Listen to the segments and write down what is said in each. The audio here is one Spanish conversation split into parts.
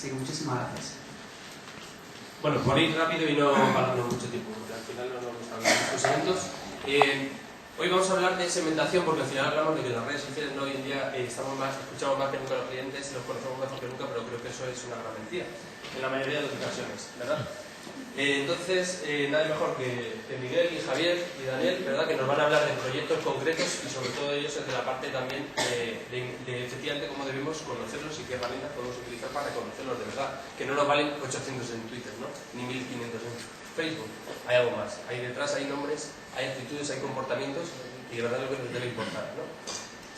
Así que muchísimas gracias. Bueno, por ir rápido y no pararnos mucho tiempo, porque al final no nos gusta hablar de estos eventos. Hoy vamos a hablar de segmentación, porque al final hablamos de que las redes sociales hoy en día escuchamos más que nunca a los clientes y los conocemos mejor que nunca, pero creo que eso es una gran mentira, en la mayoría de las ocasiones, ¿verdad? Entonces, nadie mejor que Miguel y Javier y Daniel, ¿verdad? Que nos van a hablar de proyectos concretos y sobre todo ellos desde la parte también de efectivamente cómo debemos conocerlos y qué herramientas podemos utilizar para conocerlos de verdad, que no nos valen 800 en Twitter, ¿no? Ni 1500 en Facebook. Hay algo más, hay detrás, hay nombres, hay actitudes, hay comportamientos y de verdad lo que nos debe importar, ¿no?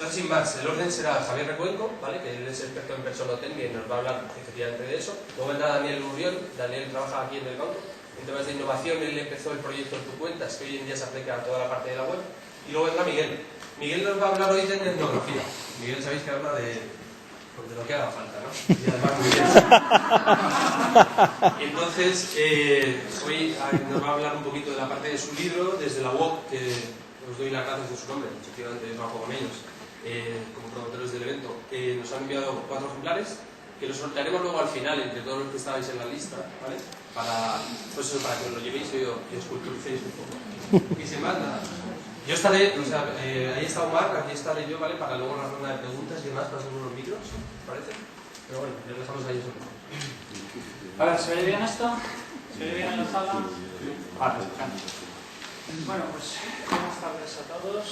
Entonces, sin más, el orden será Javier Recuenco, ¿vale? Que él es experto en personoten y nos va a hablar efectivamente de eso. Luego vendrá Daniel Urriol. Daniel trabaja aquí en el banco en temas de innovación. Él empezó el proyecto En Tu Cuentas, que hoy en día se aplica a toda la parte de la web. Y luego vendrá Miguel. Miguel nos va a hablar hoy de etnografía. Miguel, sabéis que habla de lo que haga falta, ¿no? Y además muy bien. Entonces, hoy nos va a hablar un poquito de la parte de su libro, desde la web, que os doy las gracias de su nombre, efectivamente trabajo con ellos. Como promotores del evento, nos han enviado 4 ejemplares que los sortearemos luego al final entre todos los que estabais en la lista, ¿vale? Para que os lo llevéis y os culturicéis un poco. Y sin más, nada. Yo estaré, o sea, ahí está Omar, aquí estaré yo, ¿vale? Para luego la ronda de preguntas y demás, pasamos los micros, ¿os parece? Pero bueno, ya dejamos ahí eso. A ver, ¿se oye bien esto? ¿Se oye bien en la sala? Vale, bueno, pues buenas tardes a todos.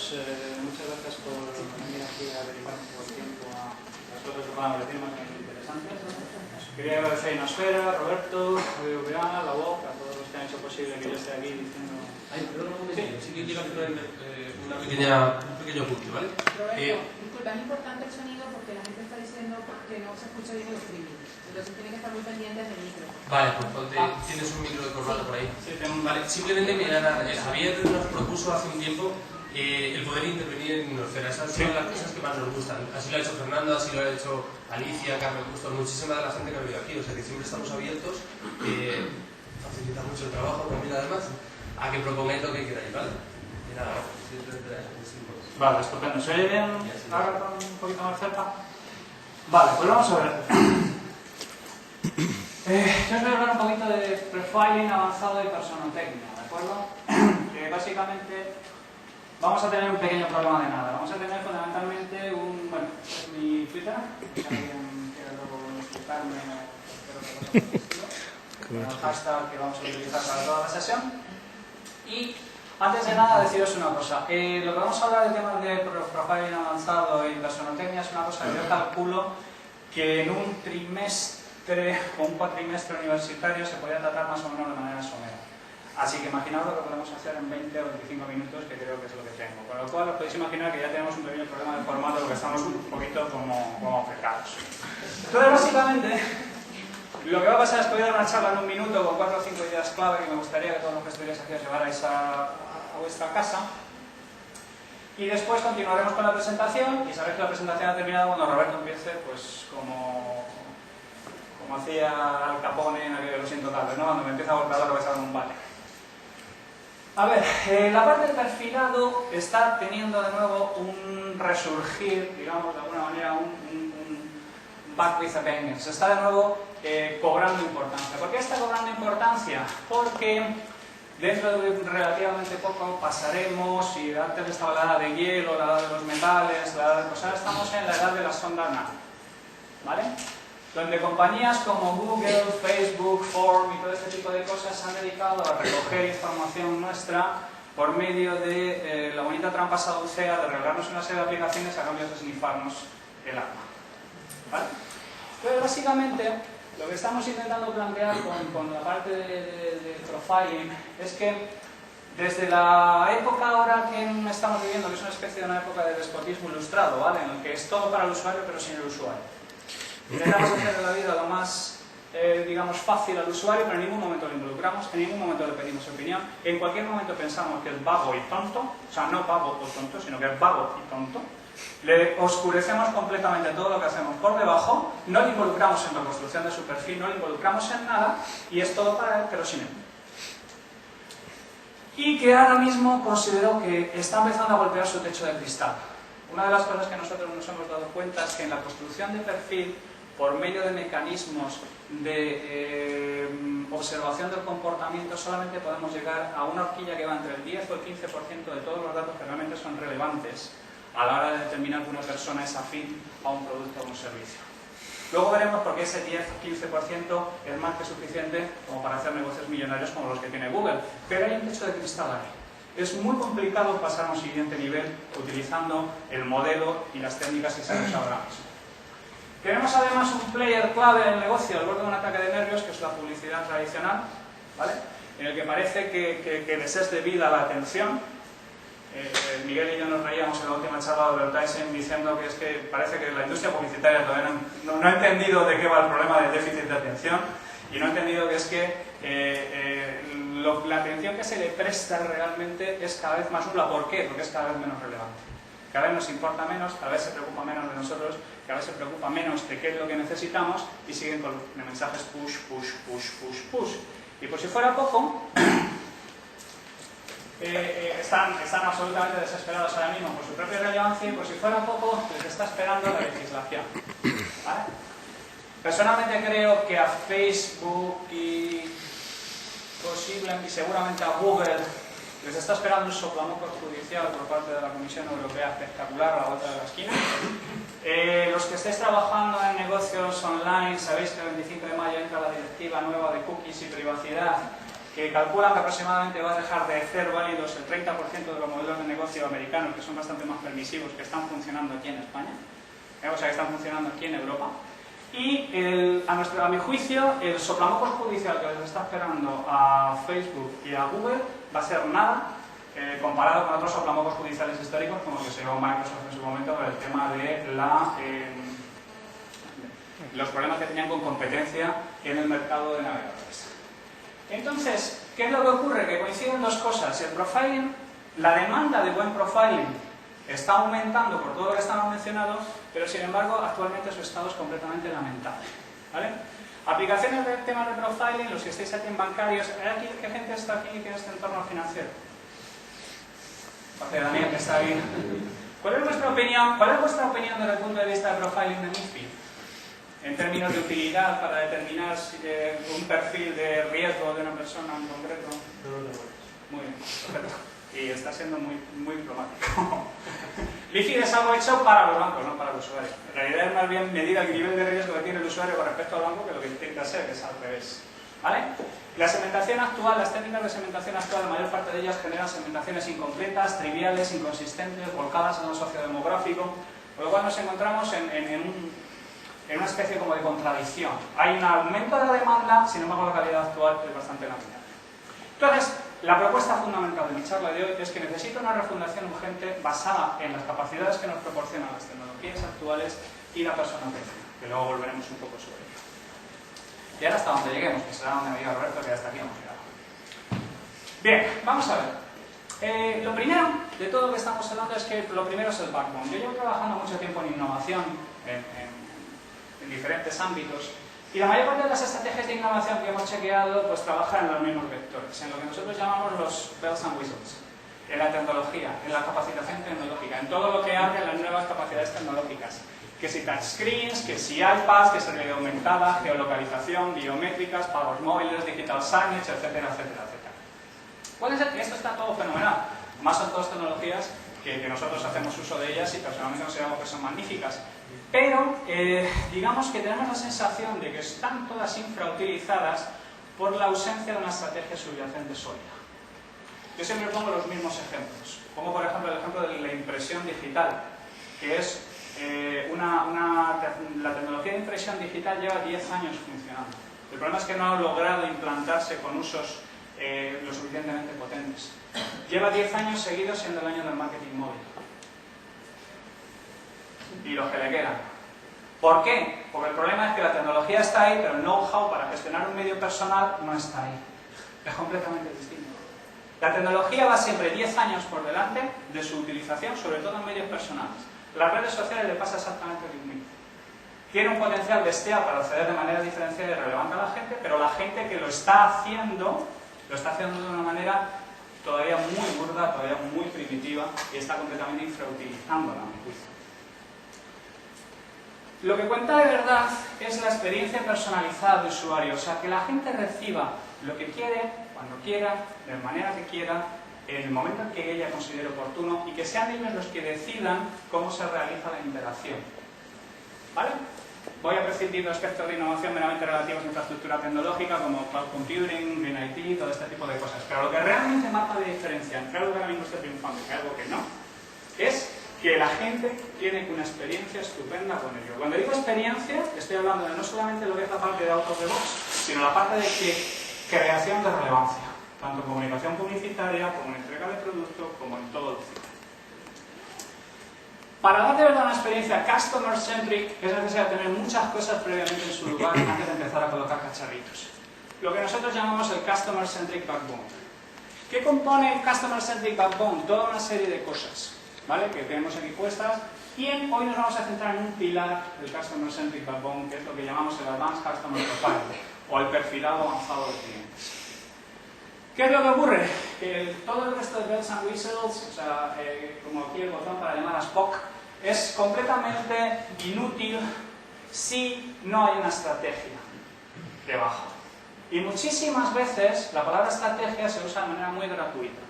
Muchas gracias por venir aquí a dedicar un poco de tiempo a las cosas que van a parecer más interesantes. Quería agradecer a Inosfera, a Roberto, a BVA, a la UOC, a todos los que han hecho posible que yo esté aquí diciendo... Ay, perdón, un momento. Sí que quiero hacer un pequeño punto, ¿vale? Disculpa, es importante el sonido porque la gente está diciendo que no se escucha bien el streaming. Entonces tienen que estar muy pendientes del micro. Vale, pues tienes un micro de corbata por ahí. Sí, vale, simplemente Javier nos propuso hace un tiempo el poder intervenir en Inosfera. Esas son las cosas que más nos gustan. Así lo ha hecho Fernando, así lo ha hecho Alicia, Carmen Justo, muchísima de la gente que ha venido aquí. O sea que siempre estamos abiertos, facilita mucho el trabajo también además, a que propongáis lo que queráis, ¿vale? Y nada, Vale, estupendo. ¿Se oye bien? Ahora un poquito más cerca. Vale, pues vamos a ver. Yo os voy a hablar un poquito de profiling avanzado y personotecnia, ¿de acuerdo? Que básicamente vamos a tener un pequeño problema de nada. Vamos a tener fundamentalmente bueno, es mi Twitter, si alguien quiere luego explicarme o cualquier otra cosa por el hashtag que vamos a utilizar para toda la sesión. Y antes de nada deciros una cosa. Lo que vamos a hablar del tema de profiling avanzado y personotecnia es una cosa que yo calculo que en un trimestre o un cuatrimestre universitario se podría tratar más o menos de manera somera. Así que imaginaos lo que podemos hacer en 20 o 25 minutos, que creo que es lo que tengo. Con lo cual os podéis imaginar que ya tenemos un pequeño problema de formato porque estamos un poquito como pecados. Entonces, básicamente, lo que va a pasar es que voy a dar una charla en un minuto con 4 o 5 ideas clave que me gustaría que todos los que estuvierais aquí os llevarais a vuestra casa. Y después continuaremos con la presentación y sabéis que la presentación ha terminado cuando Roberto empiece, pues como hacía Al Capone en aquel Los Intocables, ¿no? Cuando me empieza a golpear la cabeza con un bate. A ver, la parte del perfilado está teniendo de nuevo un resurgir, digamos, de alguna manera, un back with a vengeance. Está de nuevo cobrando importancia. ¿Por qué está cobrando importancia? Porque dentro de relativamente poco pasaremos, y antes estaba la edad de hielo, la edad de los metales, la edad de... Pues ahora estamos en la edad de la sonda nano, ¿vale? Donde compañías como Google, Facebook, Form y todo este tipo de cosas se han dedicado a recoger información nuestra por medio de la bonita trampa saducea de regalarnos una serie de aplicaciones a cambio de snifarnos el alma, ¿vale? Entonces, básicamente, lo que estamos intentando plantear con la parte de profiling es que desde la época ahora que estamos viviendo, que es una especie de una época de despotismo ilustrado, ¿vale? En el que es todo para el usuario pero sin el usuario. Intentamos hacer la vida lo más, digamos, fácil al usuario, pero en ningún momento lo involucramos, en ningún momento le pedimos opinión. En cualquier momento pensamos que es vago y tonto, o sea, no vago o tonto, sino que es vago y tonto. Le oscurecemos completamente todo lo que hacemos por debajo, no le involucramos en la construcción de su perfil, no le involucramos en nada, y es todo para él, pero sin él. Y que ahora mismo considero que está empezando a golpear su techo de cristal. Una de las cosas que nosotros nos hemos dado cuenta es que en la construcción de perfil por medio de mecanismos de observación del comportamiento, solamente podemos llegar a una horquilla que va entre el 10 o el 15% de todos los datos que realmente son relevantes a la hora de determinar que una persona es afín a un producto o un servicio. Luego veremos por qué ese 10 o 15% es más que suficiente como para hacer negocios millonarios como los que tiene Google. Pero hay un techo de cristal ahí. Es muy complicado pasar a un siguiente nivel utilizando el modelo y las técnicas que se han usado ahora mismo. Tenemos además un player clave en el negocio al borde de un ataque de nervios, que es la publicidad tradicional, ¿vale? En el que parece que les es debida la atención. Miguel y yo nos reíamos en la última charla de Advertising diciendo que es que parece que la industria publicitaria todavía no ha entendido de qué va el problema del déficit de atención y no ha entendido que es que la atención que se le presta realmente es cada vez más nula. ¿Por qué? Porque es cada vez menos relevante. Cada vez nos importa menos, cada vez se preocupa menos de nosotros, cada vez se preocupa menos de qué es lo que necesitamos y siguen con los mensajes push, push, push, push, push. Y por si fuera poco, están absolutamente desesperados ahora mismo por su propia relevancia y por si fuera poco les está esperando la legislación. ¿Vale? Personalmente creo que a Facebook y seguramente a Google les está esperando un soplamocos judicial por parte de la Comisión Europea espectacular a la vuelta de la esquina. Los que estéis trabajando en negocios online, sabéis que el 25 de mayo entra la directiva nueva de cookies y privacidad, que calculan que aproximadamente va a dejar de ser válidos el 30% de los modelos de negocio americanos, que son bastante más permisivos, que están funcionando aquí en España, o sea, que están funcionando aquí en Europa. Y a mi juicio, el soplamocos judicial que les está esperando a Facebook y a Google va a ser nada comparado con otros soplamocos judiciales históricos, como el que se llevó Microsoft en su momento por el tema de los problemas que tenían con competencia en el mercado de navegadores. Entonces, ¿qué es lo que ocurre? Que coinciden dos cosas. El profiling, la demanda de buen profiling está aumentando por todo lo que estamos mencionando, pero sin embargo actualmente su estado es completamente lamentable. ¿Vale? Aplicaciones de temas de profiling, los que estáis aquí en bancarios, ¿qué gente está aquí en este entorno financiero? José Daniel, que está bien. ¿Cuál es vuestra opinión desde el punto de vista de profiling de MiFID? En términos de utilidad para determinar un perfil de riesgo de una persona en concreto. Muy bien, perfecto. Y está siendo muy diplomático. MiFID es algo hecho para los bancos, no para los usuarios. En realidad es más bien medir el nivel de riesgo que tiene el usuario con respecto al banco que lo que intenta hacer, que es al revés. ¿Vale? La segmentación actual, las técnicas de segmentación actual, la mayor parte de ellas generan segmentaciones incompletas, triviales, inconsistentes, volcadas en un sociodemográfico, con lo cual nos encontramos en una especie como de contradicción. Hay un aumento de la demanda, sin embargo la calidad actual es bastante lamentable. Entonces, la propuesta fundamental de mi charla de hoy es que necesito una refundación urgente basada en las capacidades que nos proporcionan las tecnologías actuales y la persona técnica, que luego volveremos un poco sobre ello. Y ahora hasta donde lleguemos, que será donde me diga Roberto que hasta aquí hemos llegado. Bien, vamos a ver. Lo primero de todo lo que estamos hablando es que lo primero es el backbone. Yo llevo trabajando mucho tiempo en innovación, en diferentes ámbitos, y la mayor parte de las estrategias de innovación que hemos chequeado pues trabajan en los mismos vectores, en lo que nosotros llamamos los bells and whistles, en la tecnología, en la capacitación tecnológica, en todo lo que abre las nuevas capacidades tecnológicas, que si touchscreens, que si iPads, que si realidad aumentada, geolocalización, biométricas, pagos móviles, digital signage, etcétera, etcétera, etcétera. Puede ser que esto está todo fenomenal, más son todas tecnologías que nosotros hacemos uso de ellas y personalmente consideramos que son magníficas. Pero digamos que tenemos la sensación de que están todas infrautilizadas por la ausencia de una estrategia subyacente sólida. Yo siempre pongo los mismos ejemplos. Pongo por ejemplo el ejemplo de la impresión digital, que es la tecnología de impresión digital lleva 10 años funcionando. El problema es que no ha logrado implantarse con usos lo suficientemente potentes. Lleva 10 años seguidos siendo el año del marketing móvil. Y los que le quedan. ¿Por qué? Porque el problema es que la tecnología está ahí, pero el know-how para gestionar un medio personal no está ahí. Es completamente distinto. La tecnología va siempre 10 años por delante de su utilización, sobre todo en medios personales. Las redes sociales le pasa exactamente lo mismo. Tiene un potencial bestial para acceder de manera diferenciada y relevante a la gente, pero la gente que lo está haciendo de una manera todavía muy burda, todavía muy primitiva y está completamente infrautilizándola, a mi juicio. Lo que cuenta de verdad es la experiencia personalizada del usuario, o sea, que la gente reciba lo que quiere, cuando quiera, de la manera que quiera, en el momento en que ella considere oportuno, y que sean ellos los que decidan cómo se realiza la interacción. ¿Vale? Voy a prescindir de aspectos de innovación meramente relativos a infraestructura tecnológica, como cloud computing, Green IT, todo este tipo de cosas. Pero lo que realmente marca la diferencia entre algo que ahora mismo esté triunfando y algo que no, es que la gente tiene una experiencia estupenda con ello. Cuando digo experiencia, estoy hablando de no solamente lo que es la parte de out of the box, sino la parte de creación de relevancia, tanto en comunicación publicitaria, como en entrega de producto, como en todo el ciclo. Para dar de verdad una experiencia customer-centric es necesario tener muchas cosas previamente en su lugar antes de empezar a colocar cacharritos. Lo que nosotros llamamos el customer-centric backbone. ¿Qué compone el customer-centric backbone? Toda una serie de cosas, ¿vale?, que tenemos aquí puestas, y hoy nos vamos a centrar en un pilar del customer-centric backbone, que es lo que llamamos el Advanced Customer Profile, o el perfilado avanzado de clientes. ¿Qué es lo que ocurre? Que todo el resto de bells and whistles, o sea, como aquí el botón para llamar a Spock, es completamente inútil si no hay una estrategia debajo. Y muchísimas veces la palabra estrategia se usa de manera muy gratuita.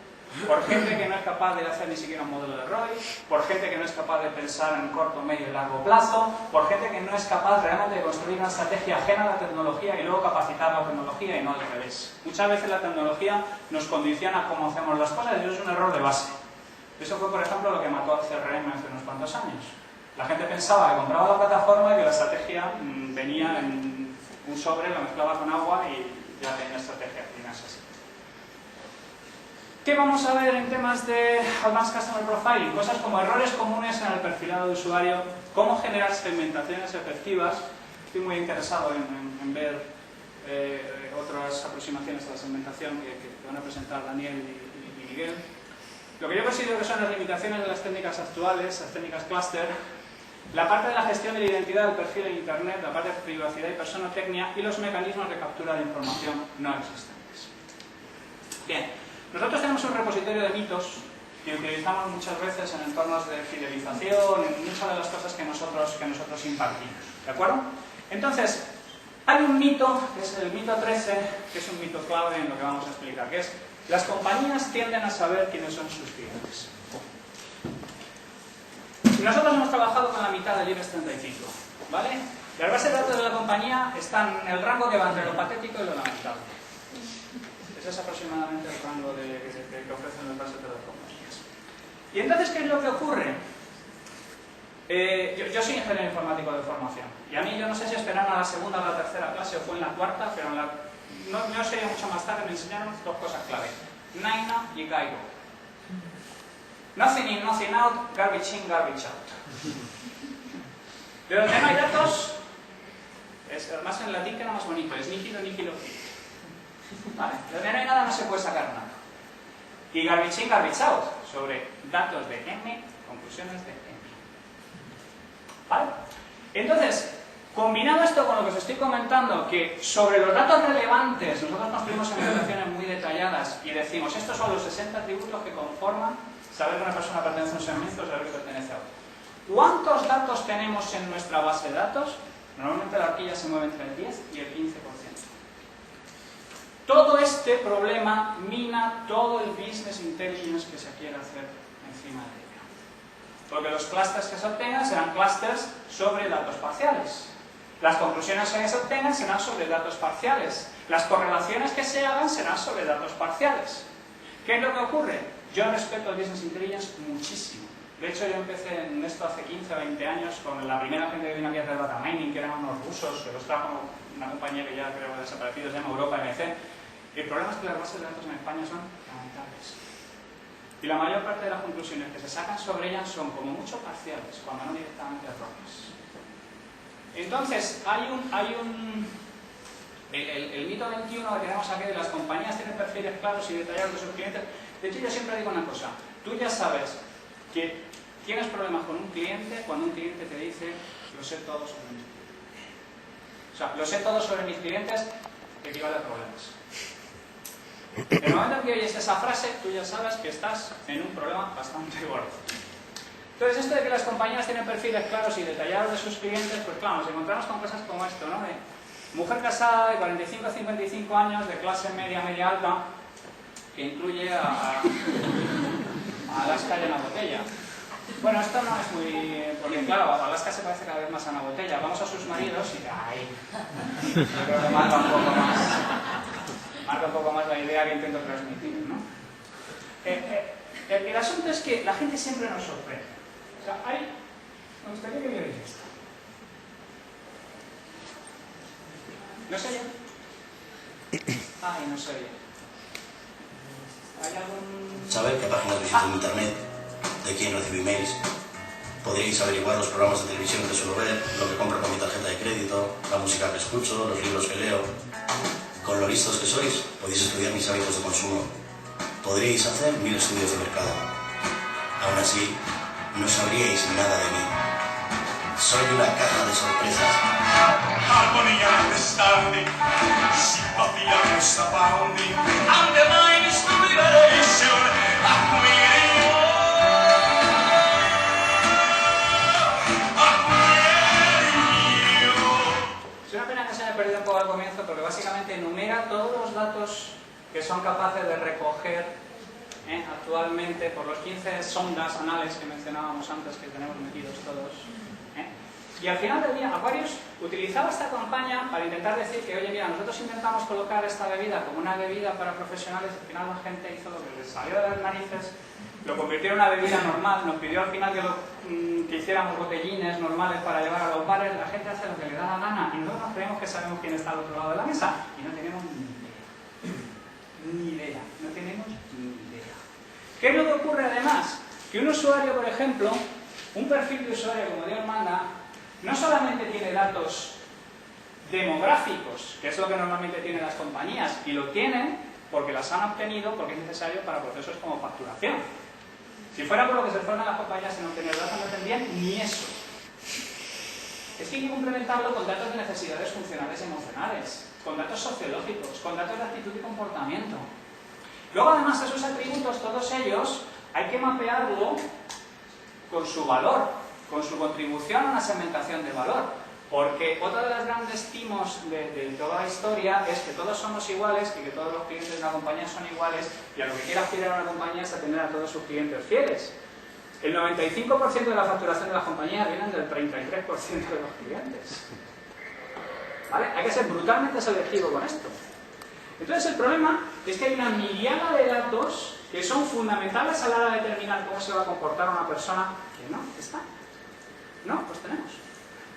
Por gente que no es capaz de hacer ni siquiera un modelo de ROI, por gente que no es capaz de pensar en corto, medio y largo plazo, por gente que no es capaz realmente de construir una estrategia ajena a la tecnología y luego capacitar la tecnología y no al revés. Muchas veces la tecnología nos condiciona cómo hacemos las cosas y eso es un error de base. Eso fue, por ejemplo, lo que mató al CRM hace unos cuantos años. La gente pensaba que compraba la plataforma y que la estrategia venía en un sobre, lo mezclaba con agua y ya tenía estrategia. Y no es así. ¿Qué vamos a ver en temas de Advanced Customer Profiling? Cosas como errores comunes en el perfilado de usuario, cómo generar segmentaciones efectivas. Estoy muy interesado en ver otras aproximaciones a la segmentación que van a presentar Daniel y Miguel. Lo que yo considero que son las limitaciones de las técnicas actuales, las técnicas cluster, la parte de la gestión de la identidad del perfil en Internet, la parte de privacidad y personotecnia y los mecanismos de captura de información no existentes. Bien. Nosotros tenemos un repositorio de mitos que utilizamos muchas veces en entornos de fidelización, en muchas de las cosas que nosotros impartimos. ¿De acuerdo? Entonces, hay un mito, que es el mito 13, que es un mito clave en lo que vamos a explicar, que es: las compañías tienden a saber quiénes son sus clientes. Nosotros hemos trabajado con la mitad del IBEX 35, ¿vale? Las bases de datos de la compañía están en el rango que va entre lo patético y lo lamentable. Ese es aproximadamente el rango que ofrecen las bases de las compañías. Y entonces, ¿qué es lo que ocurre? Yo soy ingeniero informático de formación, y a mí, yo no sé si esperaron a la segunda o la tercera clase o fue en la cuarta, pero no sé, mucho más tarde me enseñaron dos cosas clave: Naina y Gaigo. Nothing in, nothing out, garbage in, garbage out. De donde no hay datos, además en latín queda más bonito, es nígido, níquilo, ¿vale? De donde no hay nada no se puede sacar nada. Y garbage in, garbage out, sobre datos de M, conclusiones de M. ¿Vale? Entonces, combinado esto con lo que os estoy comentando, que sobre los datos relevantes nosotros construimos implementaciones muy detalladas y decimos: estos son los 60 atributos que conforman saber que una persona pertenece a un segmento o saber que pertenece a otro. ¿Cuántos datos tenemos en nuestra base de datos? Normalmente la horquilla se mueve entre el 10 y el 15%. Todo este problema mina todo el business intelligence que se quiere hacer encima de ello. Porque los clusters que se obtengan serán clusters sobre datos parciales. Las conclusiones que se obtengan serán sobre datos parciales. Las correlaciones que se hagan serán sobre datos parciales. ¿Qué es lo que ocurre? Yo respeto el business intelligence muchísimo. De hecho, yo empecé en esto hace 15 o 20 años con la primera gente que vino aquí a hacer data mining, que eran unos rusos, que los trajo una compañía que ya creo que ha desaparecido, se llama Europa MC. El problema es que las bases de datos en España son lamentables. Y la mayor parte de las conclusiones que se sacan sobre ellas son como mucho parciales, cuando no directamente erróneas. Entonces, el mito 21 que tenemos aquí de las compañías tienen perfiles claros y detallados de sus clientes. De hecho, yo siempre digo una cosa: tú ya sabes que tienes problemas con un cliente cuando un cliente te dice: lo sé todo sobre mis clientes. O sea, lo sé todo sobre mis clientes equivale a problemas. En el momento en que oyes esa frase, tú ya sabes que estás en un problema bastante gordo. Entonces, esto de que las compañías tienen perfiles claros y detallados de sus clientes, pues claro, nos encontramos con cosas como esto, ¿no? De mujer casada de 45 a 55 años, de clase media, media alta, que incluye a Alaska y a la botella. Bueno, esto no es muy... porque claro, Alaska se parece cada vez más a una botella. Vamos a sus maridos y... ¡ay! Yo creo que marca un poco más la idea que intento transmitir, ¿no? El asunto es que la gente siempre nos sorprende. O sea, me gustaría que vierais esto. ¿No se oye? Ay, no se oye. ¿Hay algún...? Saber qué páginas visito en internet, de quién recibo emails. Podréis averiguar los programas de televisión que suelo ver, lo que compro con mi tarjeta de crédito, la música que escucho, los libros que leo. Con lo listos que sois, podéis estudiar mis hábitos de consumo. Podréis hacer 1000 estudios de mercado. Aún así, no sabríais nada de mí. Soy una caja de sorpresas. Armonía understanding, sympathy abounding, and the mind is to liberation. Es una pena que se haya perdido un poco al comienzo, porque básicamente enumera todos los datos que son capaces de recoger actualmente por los 15 sondas anales que mencionábamos antes, que tenemos metidos todos. Y al final del día, Aquarius utilizaba esta campaña para intentar decir que, oye, mira, nosotros intentamos colocar esta bebida como una bebida para profesionales, y al final la gente hizo lo que les salió de las narices, lo convirtió en una bebida normal, nos pidió al final que hiciéramos botellines normales para llevar a los bares. La gente hace lo que le da la gana y nosotros nos creemos que sabemos quién está al otro lado de la mesa y no tenemos ni idea, no tenemos ni idea. ¿Qué es lo que ocurre además? Que un usuario, por ejemplo, un perfil de usuario como Dios manda, no solamente tiene datos demográficos, que es lo que normalmente tienen las compañías, y lo tienen porque las han obtenido porque es necesario para procesos como facturación. Si fuera por lo que se fueron a las compañías sin obtener datos, no tendrían ni eso. Es que hay que complementarlo con datos de necesidades funcionales y emocionales, con datos sociológicos, con datos de actitud y comportamiento. Luego, además, esos atributos, todos ellos, hay que mapearlo con su valor, con su contribución a una segmentación de valor. Porque otro de los grandes timos de toda la historia es que todos somos iguales y que todos los clientes de una compañía son iguales, y a lo que quiere aspirar una compañía es a tener a todos sus clientes fieles. El 95% de la facturación de las compañías vienen del 33% de los clientes. ¿Vale? Hay que ser brutalmente selectivo con esto. Entonces el problema es que hay una miriada de datos que son fundamentales a la hora de determinar cómo se va a comportar una persona que no está. No, pues tenemos.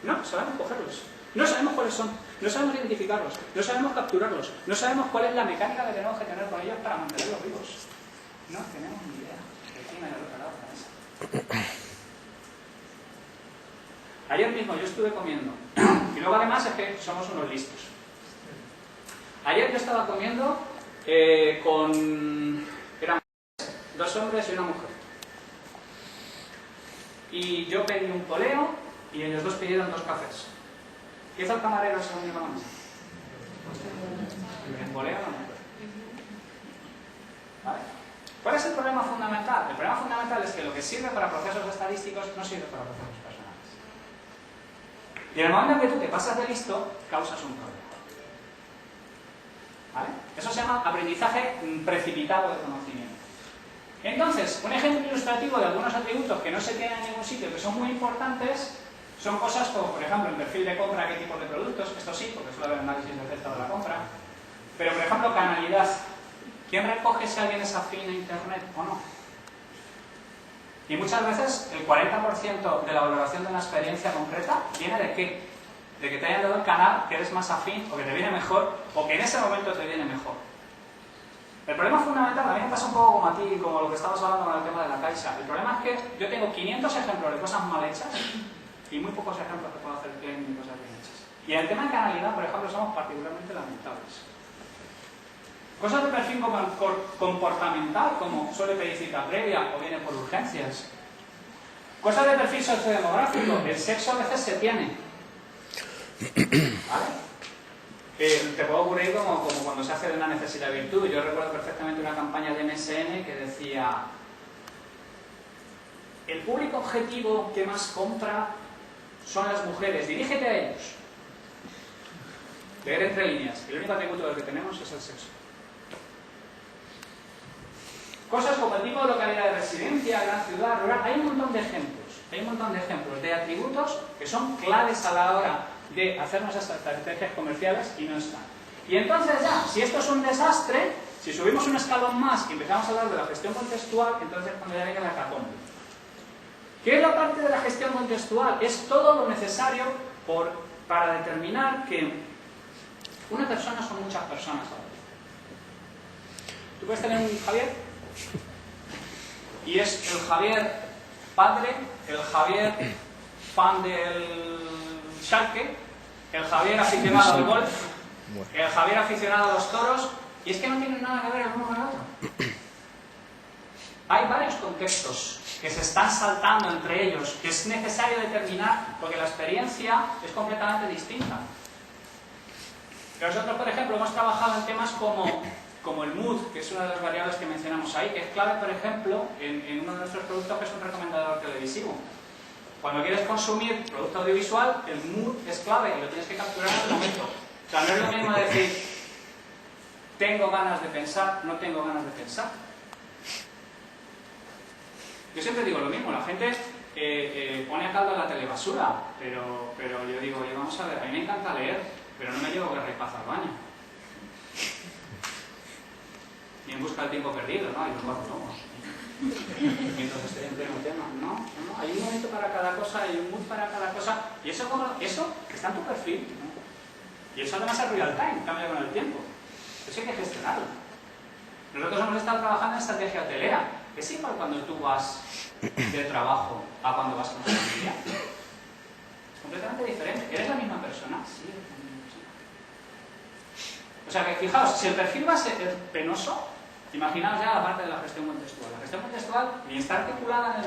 No sabemos cogerlos, no sabemos cuáles son, no sabemos identificarlos, no sabemos capturarlos, no sabemos cuál es la mecánica que tenemos que tener con ellos para mantenerlos vivos. No tenemos ni idea de quién hay al otro lado de la mesa. Ayer mismo yo estuve comiendo, y luego además es que somos unos listos. Ayer yo estaba comiendo eran 2 hombres y una mujer. Y yo pedí un poleo, y ellos 2 pidieron 2 cafés. ¿Qué hizo el camarero según llegó a la mesa? El poleo no. ¿Vale? ¿Cuál es el problema fundamental? El problema fundamental es que lo que sirve para procesos estadísticos no sirve para procesos personales. Y en el momento en que tú te pasas de listo, causas un problema. ¿Vale? Eso se llama aprendizaje precipitado de conocimiento. Entonces, un ejemplo ilustrativo de algunos atributos que no se tienen en ningún sitio, que son muy importantes, son cosas como, por ejemplo, el perfil de compra, qué tipo de productos. Esto sí, porque suele haber análisis de efecto de la compra. Pero, por ejemplo, canalidad. ¿Quién recoge si alguien es afín a Internet o no? Y muchas veces el 40% de la valoración de una experiencia concreta viene de qué? De que te hayan dado el canal que eres más afín, o que te viene mejor, o que en ese momento te viene mejor. El problema fundamental, a mí me pasa un poco como a ti, como lo que estabas hablando con el tema de la Caixa. El problema es que yo tengo 500 ejemplos de cosas mal hechas y muy pocos ejemplos que puedo hacer bien y cosas bien hechas. Y en el tema de canalidad, por ejemplo, somos particularmente lamentables. Cosas de perfil comportamental, como suele pedir cita previa o viene por urgencias. Cosas de perfil sociodemográfico, el sexo a veces se tiene. ¿Vale? Te puede ocurrir como cuando se hace de una necesidad de virtud. Yo recuerdo perfectamente una campaña de MSN que decía: el público objetivo que más compra son las mujeres. Dirígete a ellos. Leer entre líneas. El único atributo del que tenemos es el sexo. Cosas como el tipo de localidad de residencia, gran ciudad, rural. Hay un montón de ejemplos. Hay un montón de ejemplos de atributos que son claves a la hora de hacer nuestras estrategias comerciales y no están. Y entonces ya, si esto es un desastre, si subimos un escalón más y empezamos a hablar de la gestión contextual, entonces cuando ya venga la hecatombe. ¿Qué es la parte de la gestión contextual? Es todo lo necesario para determinar que una persona son muchas personas a la vez. Tú puedes tener un Javier y es el Javier padre, el Javier fan del Schalke, el Javier aficionado al golf, el Javier aficionado a los toros, y es que no tienen nada que ver el uno con el otro. Hay varios contextos que se están saltando entre ellos, que es necesario determinar porque la experiencia es completamente distinta. Nosotros, por ejemplo, hemos trabajado en temas como el mood, que es una de las variables que mencionamos ahí, que es clave, por ejemplo, en uno de nuestros productos que es un recomendador televisivo. Cuando quieres consumir producto audiovisual, el mood es clave y lo tienes que capturar en el momento. O sea, no es lo mismo decir, tengo ganas de pensar, no tengo ganas de pensar. Yo siempre digo lo mismo, la gente pone a caldo la telebasura, pero yo digo, oye, vamos a ver, a mí me encanta leer, pero no me llevo guerra y paz al baño. Ni en busca del tiempo perdido, ¿no? Y los cuatro somos. Mientras estoy en pleno tema, ¿no? Hay un momento para cada cosa, hay un mood para cada cosa, y eso está en tu perfil, ¿no? Y eso además es real time, cambia con el tiempo. Eso hay que gestionarlo. Nosotros hemos estado trabajando en estrategia hotelera. Es igual cuando tú vas de trabajo a cuando vas con tu familia. Es completamente diferente. ¿Eres la misma persona? Sí, eres la misma persona. O sea que fijaos, si el perfil va a ser penoso, imaginaos ya la parte de la gestión contextual. La gestión contextual ni está articulada en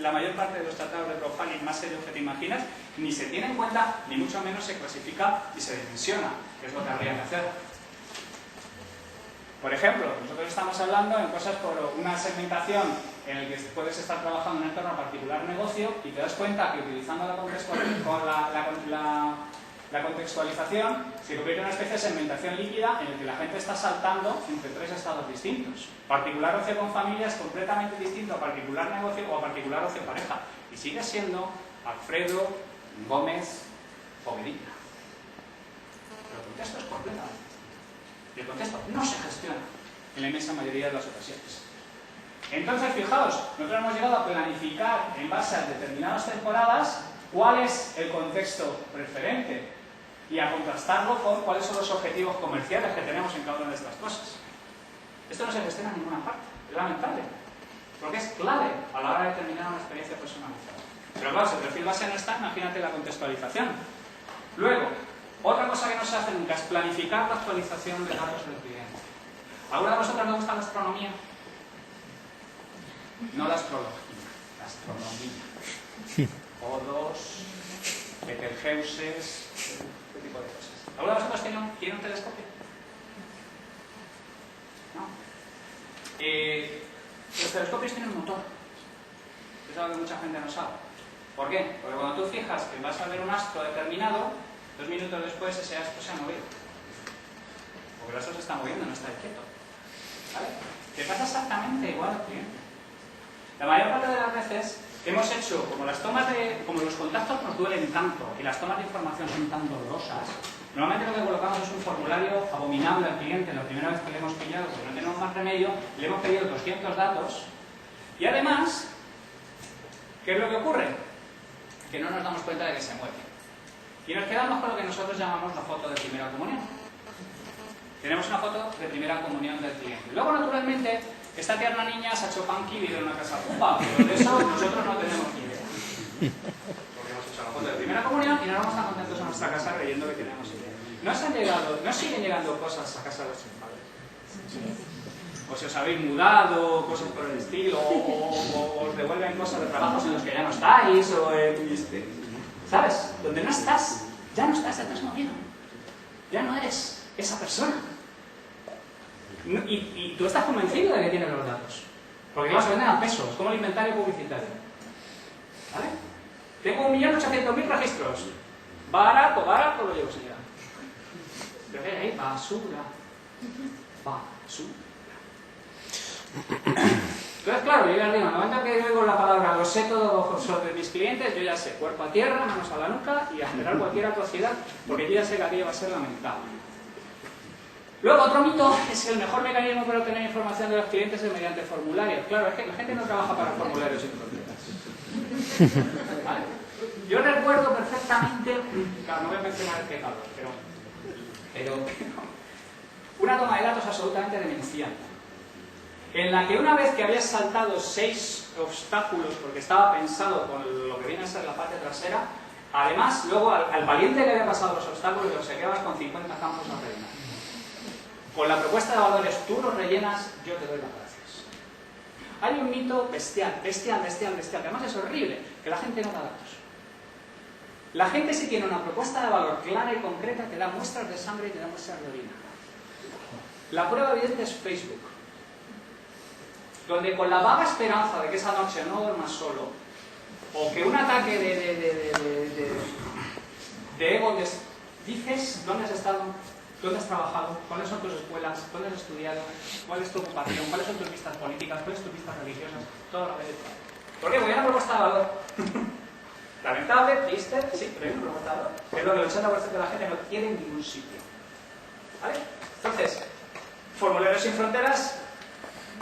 la mayor parte de los tratados de profiling más serios que te imaginas, ni se tiene en cuenta, ni mucho menos se clasifica y se dimensiona, que es lo que habría que hacer. Por ejemplo, nosotros estamos hablando en cosas por una segmentación en la que puedes estar trabajando en un entorno particular negocio y te das cuenta que utilizando la contextualización se convierte en una especie de segmentación líquida en la que la gente está saltando entre tres estados distintos. Particular ocio con familia es completamente distinto a particular negocio o a particular ocio pareja. Y sigue siendo Alfredo, Gómez o Medina. Pero el contexto es completamente. Y el contexto no se gestiona en la inmensa mayoría de las ocasiones. Entonces, fijaos, nosotros hemos llegado a planificar en base a determinadas temporadas cuál es el contexto preferente y a contrastarlo con cuáles son los objetivos comerciales que tenemos en cada una de estas cosas. Esto no se gestiona en ninguna parte, es lamentable, porque es clave a la hora de determinar una experiencia personalizada. Pero claro, si el perfil base no está, imagínate la contextualización. Luego, otra cosa que no se hace nunca es planificar la actualización de datos del cliente. ¿A alguna de vosotras le gusta la astronomía? No la astrología, la astronomía. Odos, Betelgeuses, este tipo de cosas. ¿Alguna de vosotras tiene un telescopio? ¿No? Los telescopios tienen un motor. Es algo que mucha gente no sabe. ¿Por qué? Porque cuando tú fijas que vas a ver un astro determinado, 2 minutos después ese astro se ha movido. Porque el astro se está moviendo, no está quieto. ¿Vale? Te pasa exactamente igual al cliente. La mayor parte de las veces hemos hecho, como los contactos nos duelen tanto y las tomas de información son tan dolorosas, normalmente lo que colocamos es un formulario abominable al cliente la primera vez que le hemos pillado, porque no tenemos más remedio, le hemos pedido 200 datos y además, ¿qué es lo que ocurre? Que no nos damos cuenta de que se mueve. Y nos quedamos con lo que nosotros llamamos la foto de primera comunión. Tenemos una foto de primera comunión del cliente. Luego, naturalmente, esta tierna niña se ha hecho punky y vive en una casa pupa, pero de eso nosotros no tenemos ni idea. Porque hemos hecho la foto de primera comunión y no vamos tan contentos a nuestra casa creyendo que tenemos idea. No siguen llegando cosas a casa de vuestros padres. O si os habéis mudado, cosas por el estilo, o os devuelven cosas de trabajos en los que ya no estáis, o ¿sabes? Donde no estás, ya no estás, ya te has movido. Ya no eres esa persona. Y tú estás convencido de que tienes los datos. Porque claro, se venden a pesos, como el inventario publicitario. ¿Vale? Tengo 1.800.000 registros. Barato, barato lo llevo, señora. Pero ahí, basura. Basura. Entonces, claro, yo ya digo, en el momento que oigo la palabra lo sé todo sobre mis clientes, yo ya sé, cuerpo a tierra, manos a la nuca y a esperar cualquier atrocidad, porque yo ya sé que aquello va a ser lamentable. Luego, otro mito es que el mejor mecanismo para obtener información de los clientes es mediante formularios. Claro, es que la gente no trabaja para formularios informáticos. ¿Vale? Yo recuerdo perfectamente, claro, no voy a mencionar el pecado, pero una toma de datos absolutamente demencial, en la que una vez que habías saltado 6 obstáculos, porque estaba pensado con lo que viene a ser la parte trasera, además, luego al valiente que había pasado los obstáculos lo obsequiabas con 50 campos a rellenar. Con la propuesta de valores tú los rellenas, yo te doy las gracias. Hay un mito bestial, que además es horrible, que la gente no da datos. La gente, si tiene una propuesta de valor clara y concreta, te da muestras de sangre y te da muestras de orina. La prueba evidente es Facebook, donde con la vaga esperanza de que esa noche no duermas solo, o que un ataque de ego dices dónde has estado, dónde has trabajado, cuáles son tus escuelas, dónde has estudiado, cuál es tu ocupación, cuáles son tus vistas políticas, cuáles son tus vistas religiosas, todo lo que hay. ¿Por qué? Porque hay una propuesta de valor. Lamentable, triste, sí, pero hay una propuesta de valor. Es lo que el 80% de la gente no quiere en ningún sitio. ¿Vale? Entonces, formularios sin fronteras,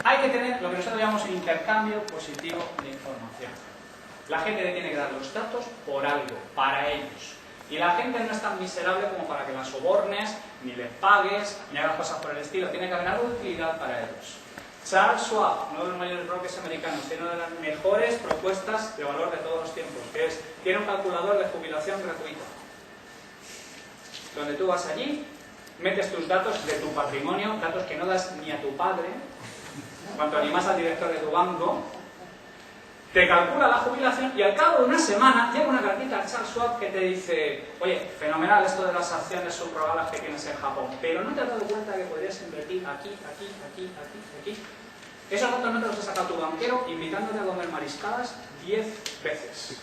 hay que tener lo que nosotros llamamos el intercambio positivo de información. La gente le tiene que dar los datos por algo, para ellos. Y la gente no es tan miserable como para que la sobornes, ni les pagues, ni hagas cosas por el estilo. Tiene que haber algo de utilidad para ellos. Charles Schwab, uno de los mayores brokers americanos, tiene una de las mejores propuestas de valor de todos los tiempos, que es, tiene un calculador de jubilación gratuito. Donde tú vas allí, metes tus datos de tu patrimonio, datos que no das ni a tu padre, cuanto ni más al director de tu banco, te calcula la jubilación y al cabo de una semana llega una cartita a Charles Schwab que te dice, oye, fenomenal esto de las acciones subrogadas que tienes en Japón, pero no te has dado cuenta que podrías invertir aquí. Esos datos no te los ha sacado tu banquero invitándote a comer mariscadas 10 veces.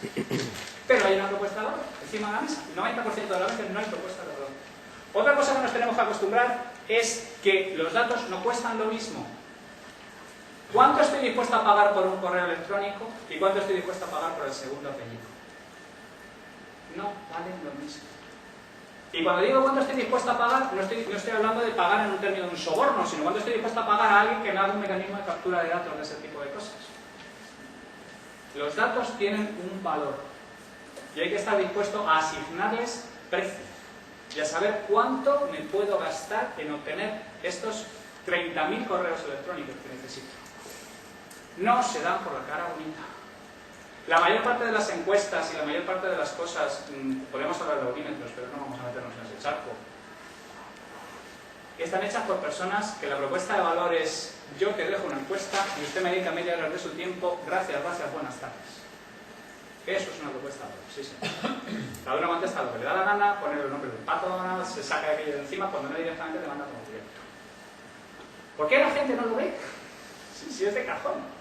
Pero hay una propuesta de valor encima de la mesa. El 90% de las veces no hay propuesta de valor. Otra cosa que nos tenemos que acostumbrar es que los datos no cuestan lo mismo. ¿Cuánto estoy dispuesto a pagar por un correo electrónico y cuánto estoy dispuesto a pagar por el segundo apellido? No valen lo mismo. Y cuando digo cuánto estoy dispuesto a pagar, no estoy hablando de pagar en un término de un soborno, sino cuánto estoy dispuesto a pagar a alguien que me haga un mecanismo de captura de datos de ese tipo de cosas. Los datos tienen un valor y hay que estar dispuesto a asignarles precio y a saber cuánto me puedo gastar en obtener estos 30.000 correos electrónicos que necesito. No se dan por la cara bonita. La mayor parte de las encuestas y la mayor parte de las cosas, podemos hablar de orímetros, pero no vamos a meternos en ese charco, están hechas por personas que la propuesta de valor es yo te dejo una encuesta y usted me dedica media hora de su tiempo, gracias, buenas tardes. Eso es una propuesta de valor, sí, sí. Cada uno contesta lo que le da la gana, pone el nombre del patrón, se saca aquello de encima, cuando no directamente le manda como directo. ¿Por qué la gente no lo ve? Si es de cajón.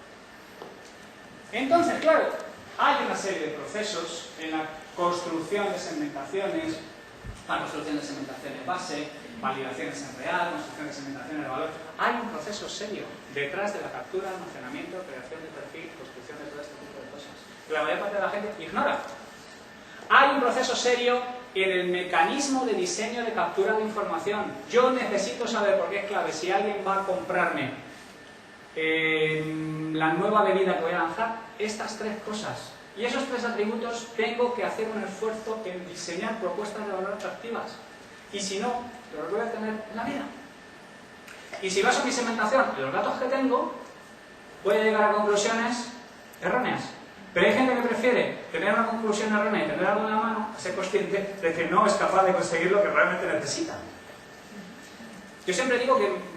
Entonces, claro, hay una serie de procesos en la construcción de segmentaciones, la construcción de segmentaciones base, validaciones en real, construcción de segmentaciones de valor. Hay un proceso serio detrás de la captura, almacenamiento, creación de perfil, construcción de todo este tipo de cosas, que la mayor parte de la gente ignora. Hay un proceso serio en el mecanismo de diseño de captura de información. Yo necesito saber, porque es clave, si alguien va a comprarme la nueva bebida que voy a lanzar, estas 3 cosas. Y esos 3 atributos tengo que hacer un esfuerzo en diseñar propuestas de valor atractivas. Y si no, los voy a tener en la vida. Y si baso mi segmentación en los datos que tengo, voy a llegar a conclusiones erróneas. Pero hay gente que prefiere tener una conclusión errónea y tener algo en la mano a ser consciente de que no es capaz de conseguir lo que realmente necesita. Yo siempre digo que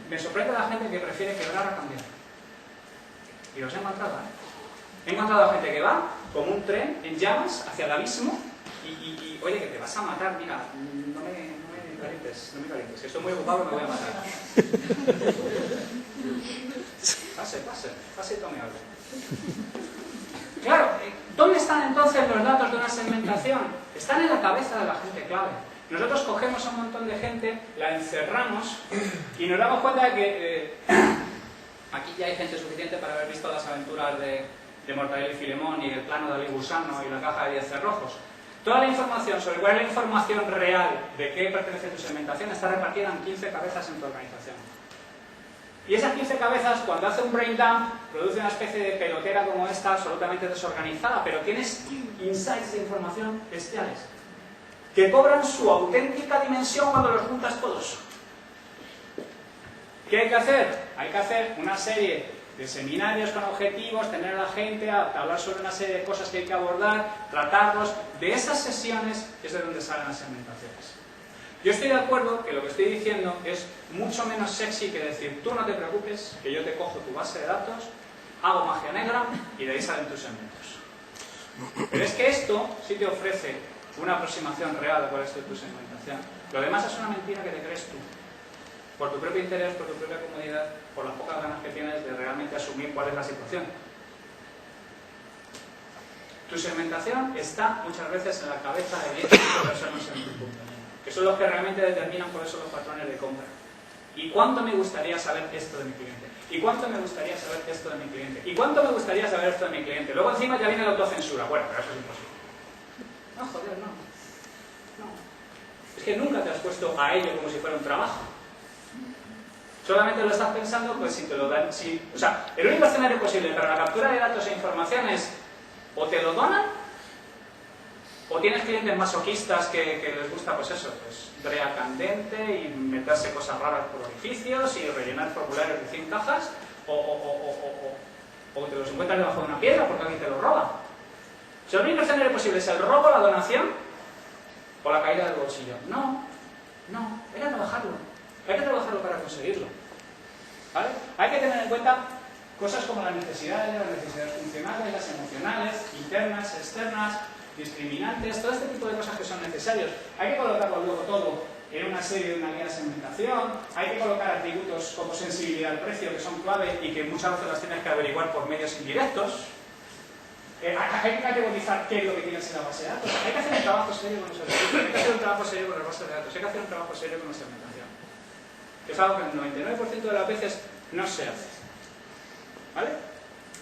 me sorprende la gente que prefiere quebrar a cambiar. Y los he encontrado, ¿eh? He encontrado a gente que va como un tren en llamas hacia el abismo y oye, que te vas a matar, mira, no me calientes, que estoy muy ocupado y me voy a matar. Pase y tome algo. Claro, ¿dónde están entonces los datos de una segmentación? Están en la cabeza de la gente clave. Nosotros cogemos a un montón de gente, la encerramos y nos damos cuenta de que aquí ya hay gente suficiente para haber visto las aventuras de Mortadelo y Filemón y el plano de Ali Gusano y la caja de 10 cerrojos. Toda la información sobre cuál es la información real de qué pertenece a tu segmentación está repartida en 15 cabezas en tu organización. Y esas 15 cabezas, cuando hace un brain dump, produce una especie de pelotera como esta, absolutamente desorganizada, pero tienes insights de información bestiales, que cobran su auténtica dimensión cuando los juntas todos. ¿Qué hay que hacer? Hay que hacer una serie de seminarios con objetivos, tener a la gente, hablar sobre una serie de cosas que hay que abordar, tratarlos. De esas sesiones es de donde salen las segmentaciones. Yo estoy de acuerdo que lo que estoy diciendo es mucho menos sexy que decir, tú no te preocupes, que yo te cojo tu base de datos, hago magia negra y de ahí salen tus segmentos. Pero es que esto sí te ofrece una aproximación real de cuál es tu segmentación. Lo demás es una mentira que te crees tú. Por tu propio interés, por tu propia comodidad, por las pocas ganas que tienes de realmente asumir cuál es la situación. Tu segmentación está muchas veces en la cabeza de 10 personas en tu compañía, que son los que realmente determinan cuáles son los patrones de compra. ¿Y cuánto me gustaría saber esto de mi cliente? ¿Y cuánto me gustaría saber esto de mi cliente? ¿Y cuánto me gustaría saber esto de mi cliente? Luego encima ya viene la autocensura. Bueno, pero eso es imposible. No, joder, no. Es que nunca te has puesto a ello como si fuera un trabajo. Solamente lo estás pensando, pues si te lo dan... O sea, el único escenario posible para la captura de datos e información es o te lo donan, o tienes clientes masoquistas que les gusta, pues eso, pues brea candente y meterse cosas raras por orificios y rellenar formularios de 100 cajas, o te los encuentras debajo de una piedra porque alguien te lo roba. O sea, el único escenario posible es el robo, la donación o la caída del bolsillo. No, hay que trabajarlo. Hay que trabajarlo para conseguirlo. ¿Vale? Hay que tener en cuenta cosas como las necesidades funcionales, las emocionales, internas, externas, discriminantes, todo este tipo de cosas que son necesarios. Hay que colocarlo luego todo en una serie de una guía de segmentación, hay que colocar atributos como sensibilidad al precio que son clave y que muchas veces las tienes que averiguar por medios indirectos. Hay que categorizar qué es lo que tienes en la base de datos. Hay que hacer un trabajo serio con los atributos, hay que hacer un trabajo serio con las bases de datos, hay que hacer un trabajo serio con la segmentación. Es algo que el 99% de las veces no se hace. ¿Vale?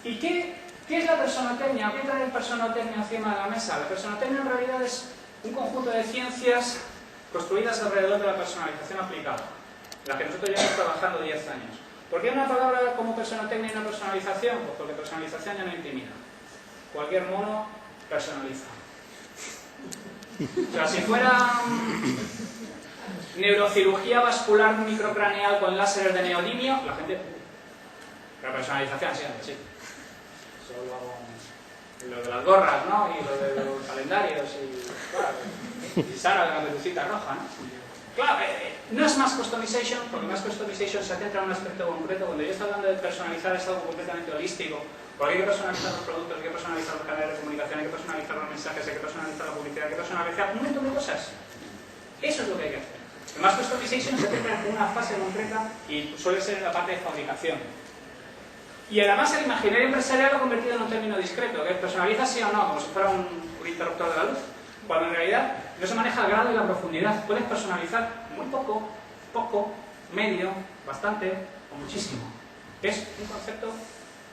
¿Y qué es la personotecnia? ¿Qué trae el personotecnia encima de la mesa? La personotecnia en realidad es un conjunto de ciencias construidas alrededor de la personalización aplicada, en la que nosotros llevamos trabajando 10 años. ¿Por qué una palabra como personotecnia y una personalización? Pues porque personalización ya no intimida. Cualquier mono personaliza. O sea, si fuera neurocirugía vascular microcraneal con láseres de neodimio, la gente... Pero personalización sí. Solo hago lo de las gorras, ¿no? Y lo de los calendarios y... Claro, y Sara de la pelucita roja, ¿no? Claro, no es más customization, porque más customization se centra en un aspecto concreto. Cuando yo estoy hablando de personalizar es algo completamente holístico. Porque hay que personalizar los productos, hay que personalizar los canales de comunicación, hay que personalizar los mensajes, hay que personalizar la publicidad, hay que personalizar un montón de cosas. Eso es lo que hay que hacer. El más customization se centra en una fase concreta y suele ser en la parte de fabricación. Y además el imaginario empresarial lo ha convertido en un término discreto, que es personaliza sí o no, como si fuera un interruptor de la luz. Cuando en realidad no se maneja el grado y la profundidad. Puedes personalizar muy poco, medio, bastante o muchísimo. Es un concepto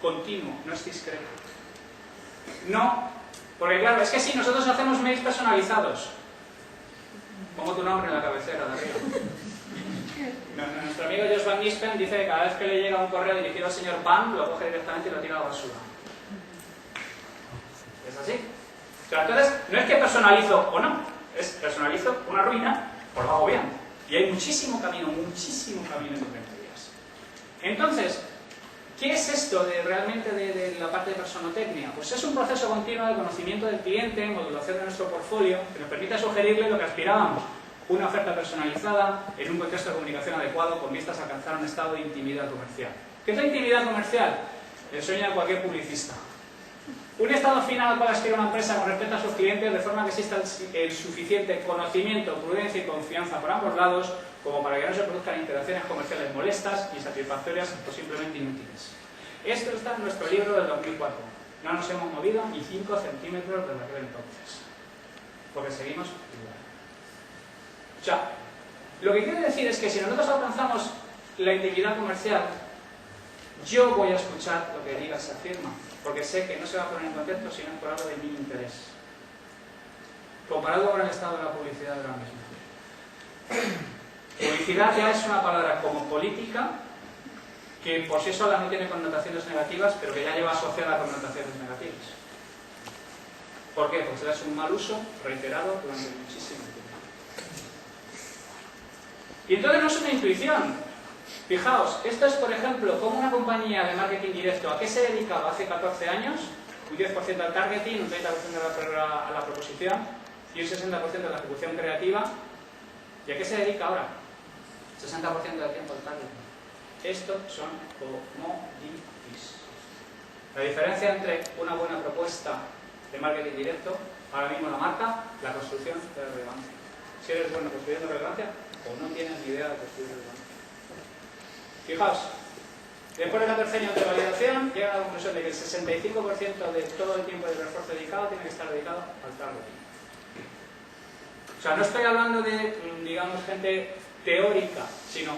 continuo, no es discreto. No, porque claro, es que si nosotros hacemos mails personalizados, pongo tu nombre en la cabecera de arriba. Nuestro amigo Josh Van Nispen dice que cada vez que le llega un correo dirigido al señor Pan, lo coge directamente y lo tira a la basura. ¿Es así? O sea, entonces, no es que personalizo o no, es personalizo una ruina, pues lo hago bien. Y hay muchísimo camino en los 20 días. Entonces, ¿qué es esto realmente de la parte de personotecnia? Pues es un proceso continuo de conocimiento del cliente, modulación de nuestro portfolio, que nos permite sugerirle lo que aspirábamos. Una oferta personalizada, en un contexto de comunicación adecuado, con vistas a alcanzar un estado de intimidad comercial. ¿Qué es la intimidad comercial? El sueño de cualquier publicista. Un estado final al cual aspira una empresa con respecto a sus clientes de forma que exista el suficiente conocimiento, prudencia y confianza por ambos lados como para que no se produzcan interacciones comerciales molestas, insatisfactorias o simplemente inútiles. Esto está en nuestro libro del 2004. No nos hemos movido ni 5 centímetros desde aquel entonces. Porque seguimos igual. O sea, lo que quiere decir es que si nosotros alcanzamos la integridad comercial, yo voy a escuchar lo que diga esa firma, porque sé que no se va a poner en contexto sino por algo de mi interés. Comparado con el estado de la publicidad de ahora mismo. Publicidad ya es una palabra como política, que por sí sola no tiene connotaciones negativas, pero que ya lleva asociada connotaciones negativas. ¿Por qué? Porque es un mal uso reiterado durante muchísimo tiempo. Y entonces no es una intuición. Fijaos, esto es, por ejemplo, como una compañía de marketing directo, ¿a qué se dedicaba hace 14 años? Un 10% al targeting, un 30% a la proposición y un 60% a la ejecución creativa. ¿Y a qué se dedica ahora? 60% del tiempo al targeting. Estos son commodities. La diferencia entre una buena propuesta de marketing directo, ahora mismo la marca, la construcción de la relevancia. Si eres bueno construyendo relevancia o no tienes ni idea de construir relevancia. Fijaos, después de 14 años de validación, llega a la conclusión de que el 65% de todo el tiempo de refuerzo dedicado tiene que estar dedicado al targeting. O sea, no estoy hablando de, digamos, gente teórica, sino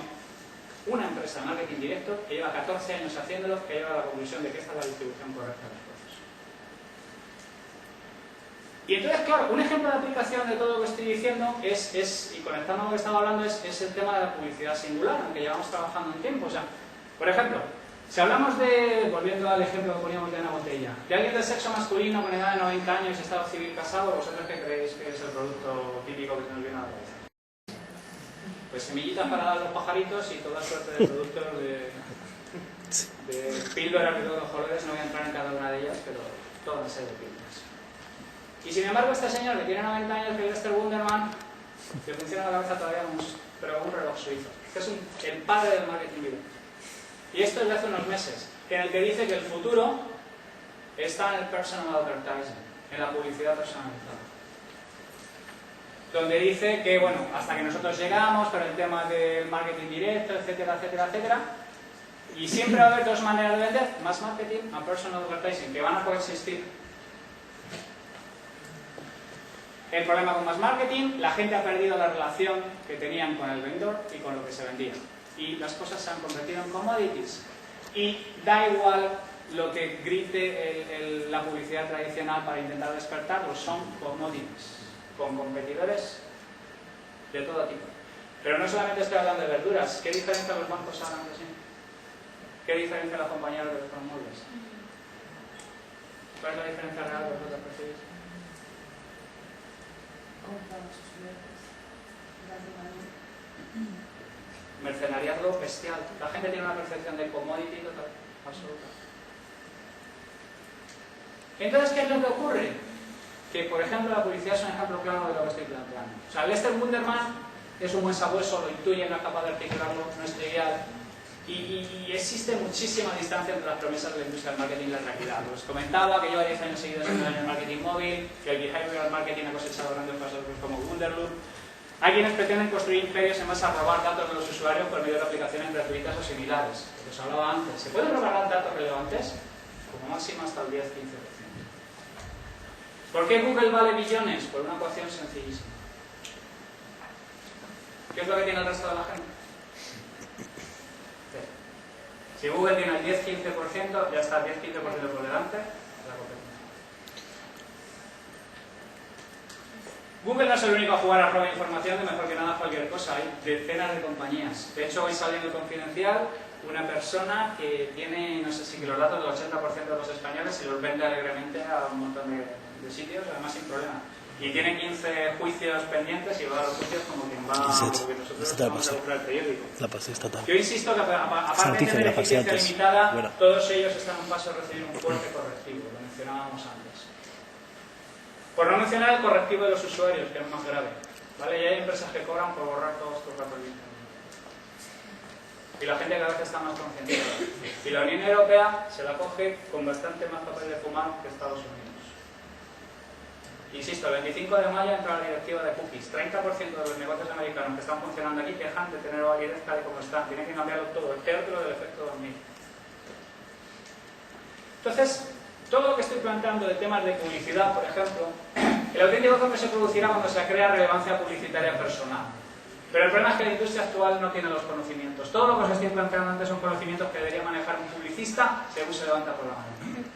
una empresa de marketing directo que lleva 14 años haciéndolo, que llega a la conclusión de que esta es la distribución correcta de las cosas. Y entonces, claro, un ejemplo de aplicación de todo lo que estoy diciendo es y conectando a lo que estaba hablando, es el tema de la publicidad singular, aunque llevamos trabajando un tiempo. O sea, por ejemplo, si hablamos de, volviendo al ejemplo que poníamos de Ana Botella, de alguien de sexo masculino con edad de 90 años y estado civil casado, ¿vosotros qué creéis que es el producto típico que se nos viene a la cabeza? Pues semillitas para dar a los pajaritos y toda suerte de productos de píldoras de todos los colores. No voy a entrar en cada una de ellas, pero toda una serie de píldoras. Y sin embargo, este señor que tiene 90 años, que es Esther Wunderman, que funciona la cabeza todavía pero un reloj suizo, que es el padre del marketing directo. Y esto es de hace unos meses, en el que dice que el futuro está en el personal advertising, en la publicidad personalizada. Donde dice que, bueno, hasta que nosotros llegamos con el tema del marketing directo, etcétera, etcétera, etcétera, y siempre va a haber dos maneras de vender, mass marketing y personal advertising, que van a coexistir. El problema con mass marketing, la gente ha perdido la relación que tenían con el vendedor y con lo que se vendía. Y las cosas se han convertido en commodities. Y da igual lo que grite la publicidad tradicional para intentar despertarlos, son commodities, con competidores de todo tipo. Pero no solamente estoy hablando de verduras. ¿Qué diferencia los bancos ahora entre sí? ¿Qué diferencia las compañías de los móviles? ¿Cuál es la diferencia real que vosotros percibís? Mercenariado bestial. La gente tiene una percepción de commodity total, absoluta. Entonces, ¿qué es lo que ocurre? Que, por ejemplo, la publicidad es un ejemplo claro de lo que estoy planteando. O sea, Lester Wunderman es un buen sabueso, lo intuye, no es capaz de articularlo, no es trivial. Y existe muchísima distancia entre las promesas de la industria del marketing y la realidad. Os comentaba que lleva 10 años seguidos en el marketing móvil, que el behavioral marketing ha cosechado grandes pasos como Wunderloop. Hay quienes pretenden construir imperios en base a robar datos de los usuarios por medio de aplicaciones gratuitas o similares. Lo que os hablaba antes. ¿Se pueden robar datos relevantes? Como máximo hasta el 10-15%. ¿Por qué Google vale billones? Por una ecuación sencillísima. ¿Qué es lo que tiene el resto de la gente? Si Google tiene el 10-15%, ya está el 10-15% por delante de la competencia. Google no es el único a jugar a robar información de mejor que nada cualquier cosa. Hay decenas de compañías. De hecho, hoy saliendo en Confidencial una persona que tiene, no sé si que los datos del 80% de los españoles y los vende alegremente a un montón de sitios, además sin problema. Y tiene 15 juicios pendientes y va a los juicios como quien va a lo que nosotros vamos a buscar el periódico. La pasé esta tarde. Yo insisto que aparte de tener eficiencia limitada, bueno, todos ellos están a un paso de recibir un fuerte correctivo, lo mencionábamos antes. Por no mencionar el correctivo de los usuarios, que es más grave. ¿Vale? Y hay empresas que cobran por borrar todos tus datos de internet. y la gente cada vez está más concienciada. Y la Unión Europea se la coge con bastante más papel de fumar que Estados Unidos. Insisto, el 25 de mayo entra la directiva de cookies. 30% de los negocios americanos que están funcionando aquí dejan de tener validez tal y como están. Tienen que cambiarlo todo, el teatro del efecto dormir. Entonces, todo lo que estoy planteando de temas de publicidad, por ejemplo, el auténtico cambio se producirá cuando se crea relevancia publicitaria personal. Pero el problema es que la industria actual no tiene los conocimientos. Todo lo que os estoy planteando antes son conocimientos que debería manejar un publicista según se levanta por la mañana.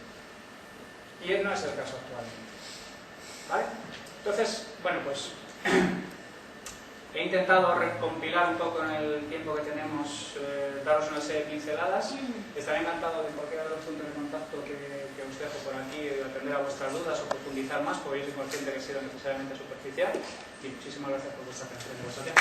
Y no es el caso actualmente. ¿Vale? Entonces, bueno, pues he intentado recompilar un poco en el tiempo que tenemos, daros una serie de pinceladas. Estaré encantado de cualquiera de los puntos de contacto que os dejo por aquí, de atender a vuestras dudas o profundizar más, porque yo soy consciente que he sido necesariamente superficial. Y muchísimas gracias por vuestra atención y vuestra tiempo.